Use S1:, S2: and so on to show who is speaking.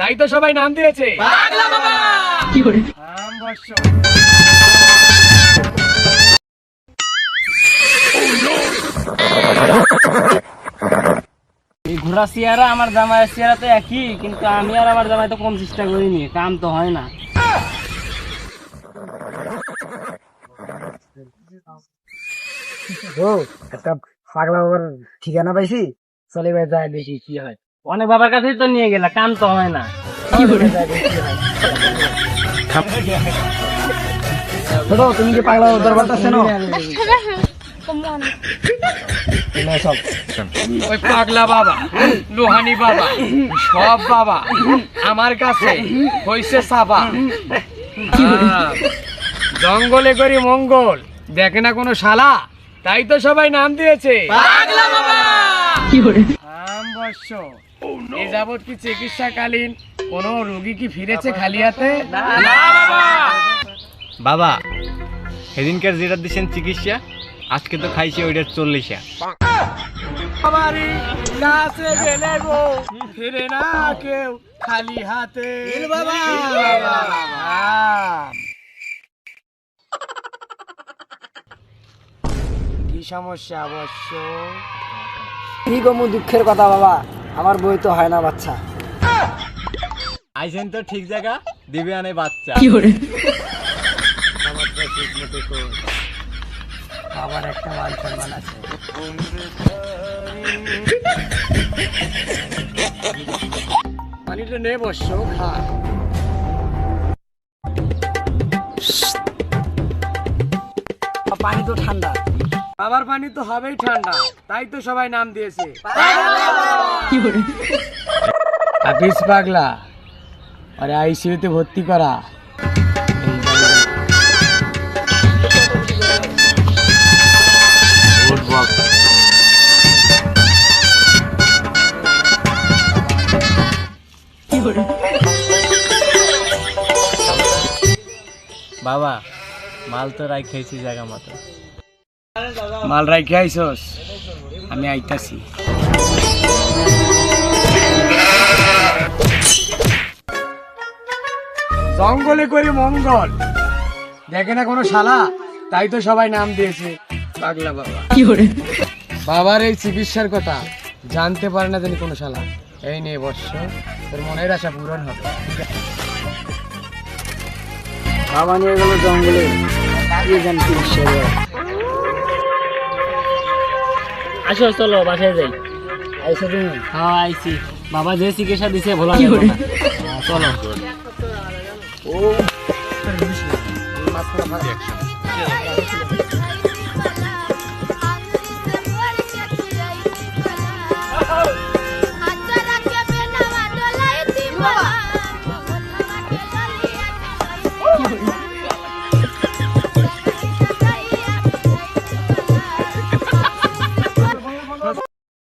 S1: তাই তো সবাই নাম দিয়েছে পাগলা বাবা।
S2: এই ঘোড়া চেহারা আমার জামাইয়ের চেহারা তো একই, কিন্তু আমি আর আমার জামাই তো কম চেষ্টা করিনি, কাম তো হয় না।
S3: একটা পাগলা বাবার ঠিকানা পাইছি, চলে ভাই যায় দেখি কি হয়।
S2: অনেক বাবার কাছেই তো নিয়ে গেলা, কাম তো হয় না।
S3: ছোট, তুমি কি পাগলা বাবার দরবারটা চেনো? সব
S1: ওই পাগলা বাবা, লোহানি বাবা, সব বাবা আমার কাছে হইছে সাবা। জঙ্গলে করি মঙ্গল, দেখে না কোনো শালা, তাই তো সবাই নাম দিয়েছে পাগলা বাবা। এ যাবৎ কি চিকিৎসাকালীন কোন রোগী কি ফিরেছে খালি হাতে?
S4: বাবা, সেদিনকার যেটা দিচ্ছেন চিকিৎসা, আজকে তো খাইছি ওইটার 40।
S1: বাবারি কাছে গেলে গো ফিরে না কেউ খালি হাতে। কি সমস্যা অবশ্য?
S3: কি কমু দুঃখের কথা বাবা, আমার বই তো হয় না বাচ্চা।
S4: আইছেন তো ঠিক জায়গা, দিবে আনে বাচ্চা।
S3: বাবার একটা মান সম্মান আছে।
S1: পানিটা নে বসছ, খা।
S3: পানি তো ঠান্ডা।
S1: বাবার পানি তো হবেই ঠান্ডা, তাই তো সবাই নাম দিয়েছে হাফিজ পাগলা। আরে আইসিইউতে ভর্তি করা।
S4: বাবা, মাল তো রাই খাইছি জায়গা মতো।
S1: মাল রাইখে আইসস, আমি আইতাছি। জঙ্গলে করি মঙ্গল, দেখে না কোনো শালা, তাই তো সবাই নাম দিয়েছে পাগলা বাবা। বাবার এই চিকিৎসার কথা জানতে পারে না জানি কোনো শালা। এই নিয়ে বর্ষ, তোর মনের আশা পূরণ হবে।
S3: বাবা নিয়ে গেল জঙ্গলে, চিকিৎসা।
S2: আসো চলো বাসায় যাই।
S3: আইসো তুমি?
S2: হ্যাঁ আইছি, বাবা যে চিকিৎসা দিছে ভোলা যাবে না। চলো।
S3: ও